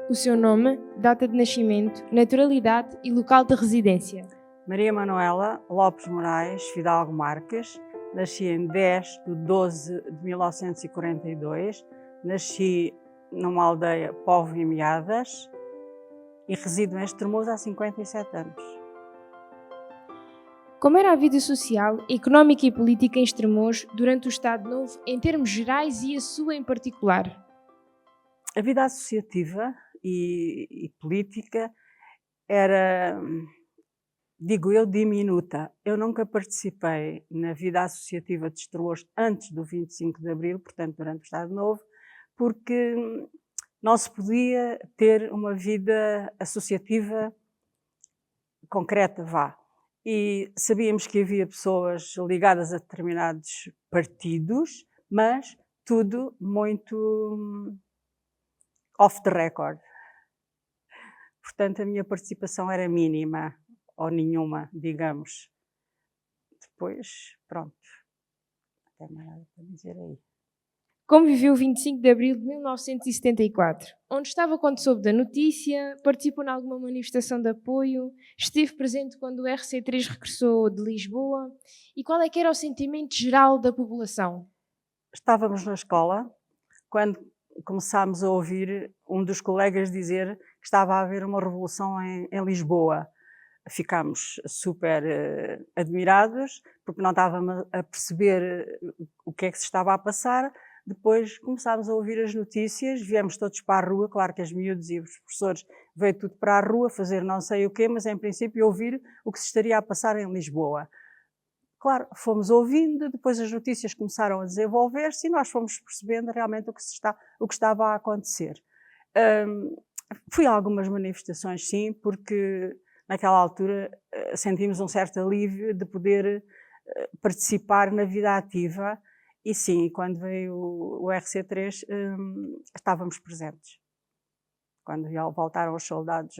o seu nome, data de nascimento, naturalidade e local de residência. Maria Manuela Lopes Moraes Fidalgo Marques, nasci em 10 de 12 de 1942, nasci numa aldeia Povo e Meadas e resido em Estremoz há 57 anos. Como era a vida social, económica e política em Estremoz durante o Estado Novo, em termos gerais e a sua em particular? A vida associativa e política era, digo eu, diminuta. Eu nunca participei na vida associativa de Estremoz antes do 25 de Abril, portanto durante o Estado Novo, porque não se podia ter uma vida associativa concreta, vá. E sabíamos que havia pessoas ligadas a determinados partidos, mas tudo muito off the record. Portanto, a minha participação era mínima, ou nenhuma, digamos. Depois, pronto. Não tem mais nada para dizer aí. Como viveu o 25 de Abril de 1974? Onde estava quando soube da notícia? Participou em alguma manifestação de apoio? Esteve presente quando o RC3 regressou de Lisboa? E qual é que era o sentimento geral da população? Estávamos na escola quando começámos a ouvir um dos colegas dizer que estava a haver uma revolução em Lisboa. Ficámos super admirados, porque não estávamos a perceber o que é que se estava a passar. Depois começámos a ouvir as notícias, viemos todos para a rua, claro que as miúdos e os professores veio tudo para a rua fazer não sei o quê, mas em princípio ouvir o que se estaria a passar em Lisboa. Claro, fomos ouvindo, depois as notícias começaram a desenvolver-se e nós fomos percebendo realmente o que estava a acontecer. Fui a algumas manifestações, sim, porque naquela altura sentimos um certo alívio de poder participar na vida ativa e sim, quando veio o RC3 estávamos presentes. Quando voltaram os soldados.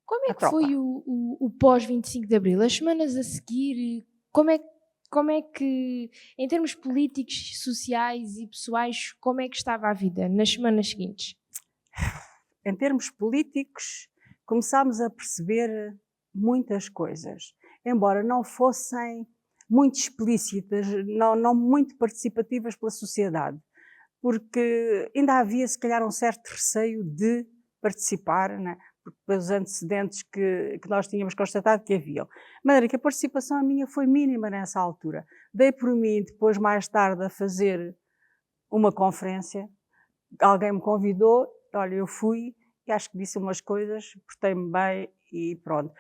Como é que foi o pós-25 de Abril? As semanas a seguir, como é que, em termos políticos, sociais e pessoais, como é que estava a vida nas semanas seguintes? Em termos políticos, começámos a perceber muitas coisas, embora não fossem muito explícitas, não muito participativas pela sociedade, porque ainda havia se calhar um certo receio de participar, né? Porque pelos antecedentes que nós tínhamos constatado que haviam. De maneira que a participação a minha foi mínima nessa altura. Dei por mim depois mais tarde a fazer uma conferência, alguém me convidou, olha, eu fui e acho que disse umas coisas, portei-me bem e pronto.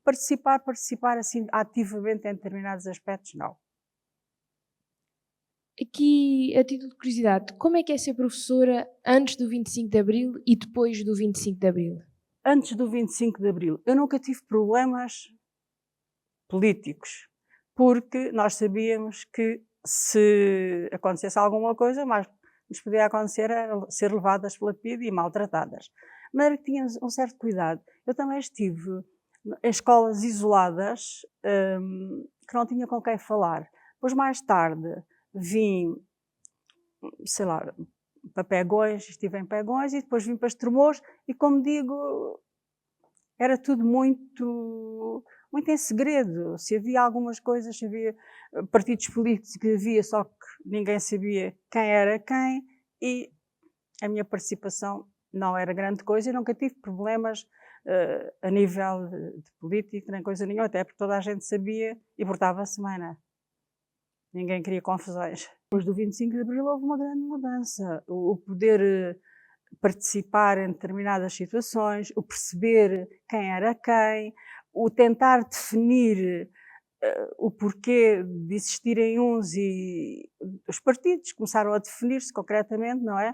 Participar assim ativamente em determinados aspectos, não. Aqui, a título de curiosidade, como é que é ser professora antes do 25 de Abril e depois do 25 de Abril? Antes do 25 de Abril, eu nunca tive problemas políticos, porque nós sabíamos que se acontecesse alguma coisa, mais nos podia acontecer era ser levadas pela PIDE e maltratadas. Mas era que tínhamos um certo cuidado. Eu também estive em escolas isoladas que não tinha com quem falar. Depois, mais tarde, vim, sei lá, para Pegões, estive em Pegões e depois vim para Estremoz e, como digo, era tudo muito em segredo. Se havia algumas coisas, se havia partidos políticos que havia, só que ninguém sabia quem era quem e a minha participação não era grande coisa e nunca tive problemas a nível de político, nem coisa nenhuma, até porque toda a gente sabia e portava-se bem, não é? Ninguém queria confusões. Depois do 25 de Abril houve uma grande mudança. O poder participar em determinadas situações, o perceber quem era quem, o tentar definir o porquê de existirem uns e os partidos começaram a definir-se concretamente, não é?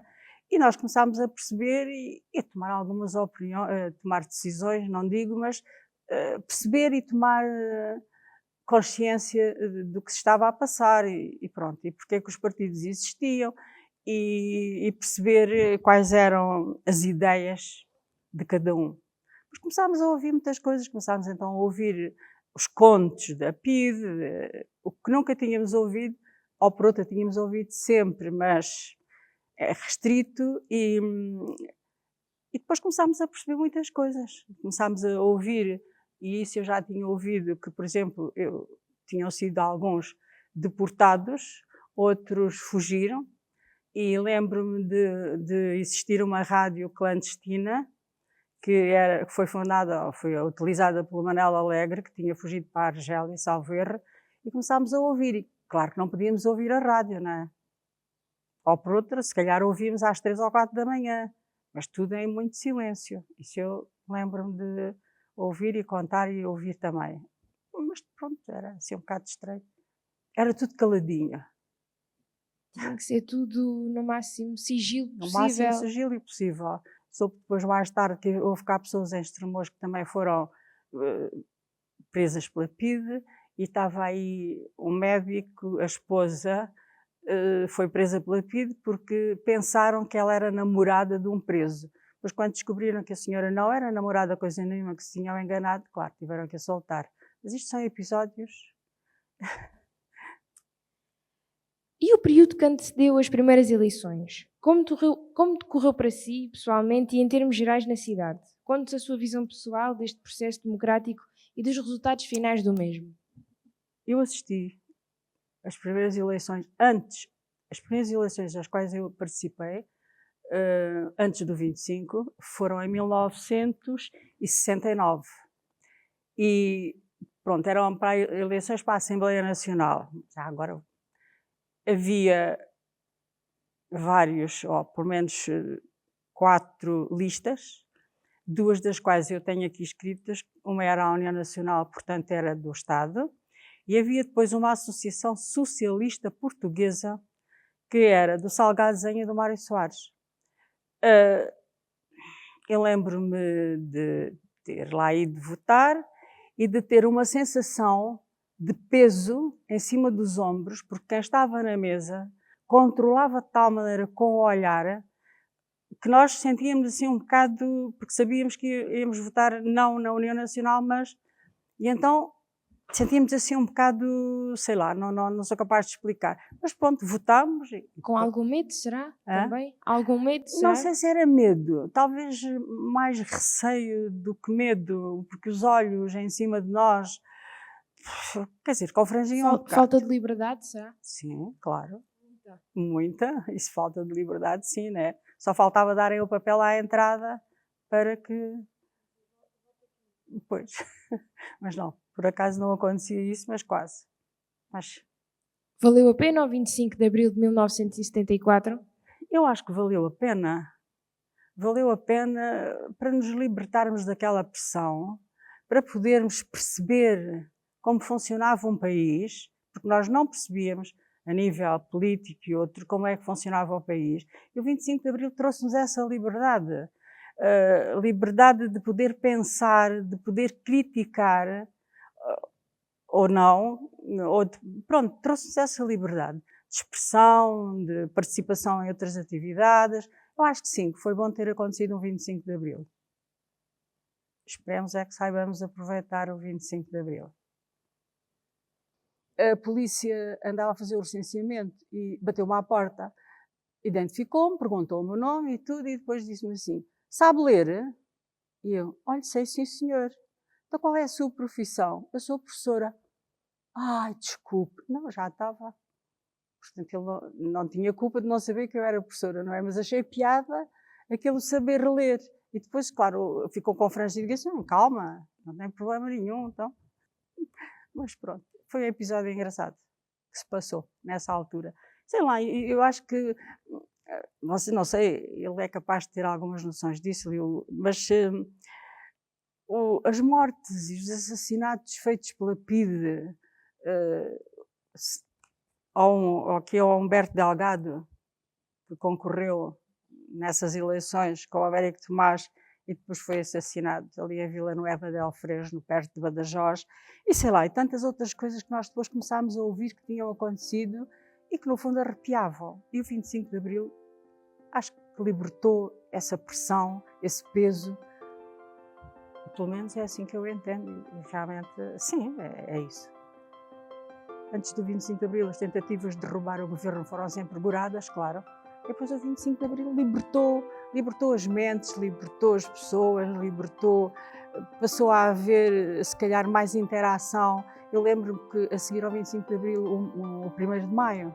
E nós começámos a perceber e a tomar algumas opiniões, tomar decisões, não digo, mas perceber e tomar consciência do que se estava a passar e pronto, e porque é que os partidos existiam e perceber quais eram as ideias de cada um. Mas começámos a ouvir muitas coisas, começámos então a ouvir os contos da PIDE, o que nunca tínhamos ouvido, ou por outra tínhamos ouvido sempre, mas é restrito e E depois começámos a perceber muitas coisas. Começámos a ouvir, e isso eu já tinha ouvido, que, por exemplo, tinham sido alguns deportados, outros fugiram, e lembro-me de existir uma rádio clandestina, que foi fundada, ou foi utilizada pelo Manel Alegre, que tinha fugido para a Argélia, salvo erro, e começámos a ouvir. E claro que não podíamos ouvir a rádio, não é? Ou por outra, se calhar ouvíamos às 3 ou 4 da manhã, mas tudo em muito silêncio. Isso eu lembro-me de ouvir e contar e ouvir também. Mas pronto, era assim um bocado estranho. Era tudo caladinho. Tinha que ser tudo no máximo sigilo No possível. máximo sigilo possível. Soube depois, mais tarde, que houve cá pessoas em Estremoz que também foram presas pela PIDE, e estava aí um médico, a esposa, foi presa pela PIDE porque pensaram que ela era namorada de um preso. Mas quando descobriram que a senhora não era namorada, coisa nenhuma, que se tinham enganado, claro, tiveram que a soltar. Mas isto são episódios. E o período que antecedeu as primeiras eleições? Como decorreu para si, pessoalmente, e em termos gerais na cidade? Conte-nos a sua visão pessoal deste processo democrático e dos resultados finais do mesmo. Eu assisti às primeiras eleições, as primeiras eleições às quais eu participei, antes do 25, foram em 1969. E pronto, eram eleições para a Assembleia Nacional. Já agora havia vários, ou pelo menos 4 listas, 2 das quais eu tenho aqui escritas. Uma era a União Nacional, portanto era do Estado, e havia depois uma associação socialista portuguesa, que era do Salgado Zenha e do Mário Soares. Eu lembro-me de ter lá ido votar e de ter uma sensação de peso em cima dos ombros, porque quem estava na mesa controlava de tal maneira com o olhar que nós sentíamos assim um bocado, porque sabíamos que íamos votar não na União Nacional, mas... E então sentíamos assim um bocado, sei lá, não sou capaz de explicar. Mas pronto, votámos. Com algum medo, será? Também? Algum medo, será? Não sei se era medo, talvez mais receio do que medo, porque os olhos em cima de nós, quer dizer, confrangiam um bocado. Falta de liberdade, será? Sim, claro. Muita. Isso, falta de liberdade, sim, né? Só faltava darem o papel à entrada para que... Pois, mas não, por acaso não acontecia isso, mas quase. Mas valeu a pena o 25 de Abril de 1974? Eu acho que valeu a pena. Valeu a pena para nos libertarmos daquela pressão, para podermos perceber como funcionava um país, porque nós não percebíamos, a nível político e outro, como é que funcionava o país. E o 25 de Abril trouxe-nos essa liberdade. Liberdade de poder pensar, de poder criticar, ou não, pronto, trouxe-nos essa liberdade de expressão, de participação em outras atividades. Eu acho que sim, que foi bom ter acontecido um 25 de Abril. Esperemos é que saibamos aproveitar o 25 de Abril. A polícia andava a fazer o recenseamento e bateu-me à porta, identificou-me, perguntou o meu nome e tudo, e depois disse-me assim: sabe ler? E eu: olha, sei sim senhor. Então qual é a sua profissão? Eu sou professora. Ai, desculpe. Não, já estava. Portanto, ele não tinha culpa de não saber que eu era professora, não é? Mas achei piada aquele saber ler. E depois, claro, ficou confrangido e disse: não, calma, não tem problema nenhum. Então. Mas pronto, foi um episódio engraçado que se passou nessa altura. Sei lá, eu acho que, não sei, ele é capaz de ter algumas noções disso, mas as mortes e os assassinatos feitos pela PIDE, ao Humberto Delgado, que concorreu nessas eleições com o Américo Tomás e depois foi assassinado ali em Vila Nova de Alfresno, perto de Badajoz, e sei lá, e tantas outras coisas que nós depois começámos a ouvir que tinham acontecido e que no fundo arrepiavam. E o 25 de Abril acho que libertou essa pressão, esse peso. Pelo menos é assim que eu entendo, e realmente, sim, é isso. Antes do 25 de Abril, as tentativas de derrubar o governo foram sempre goradas, claro. Depois o 25 de Abril libertou libertou as mentes, libertou as pessoas, passou a haver, se calhar, mais interação. Eu lembro-me que a seguir ao 25 de Abril, o 1º de Maio,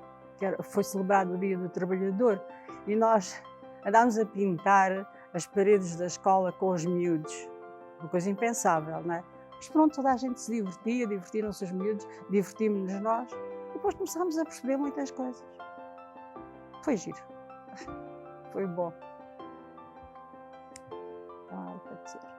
foi celebrado o Dia do Trabalhador, e nós andámos a pintar as paredes da escola com os miúdos, uma coisa impensável, não é? Mas pronto, toda a gente se divertia, divertiram-se os miúdos, divertimos-nos nós, e depois começámos a perceber muitas coisas. Foi giro, foi bom. Para dizer.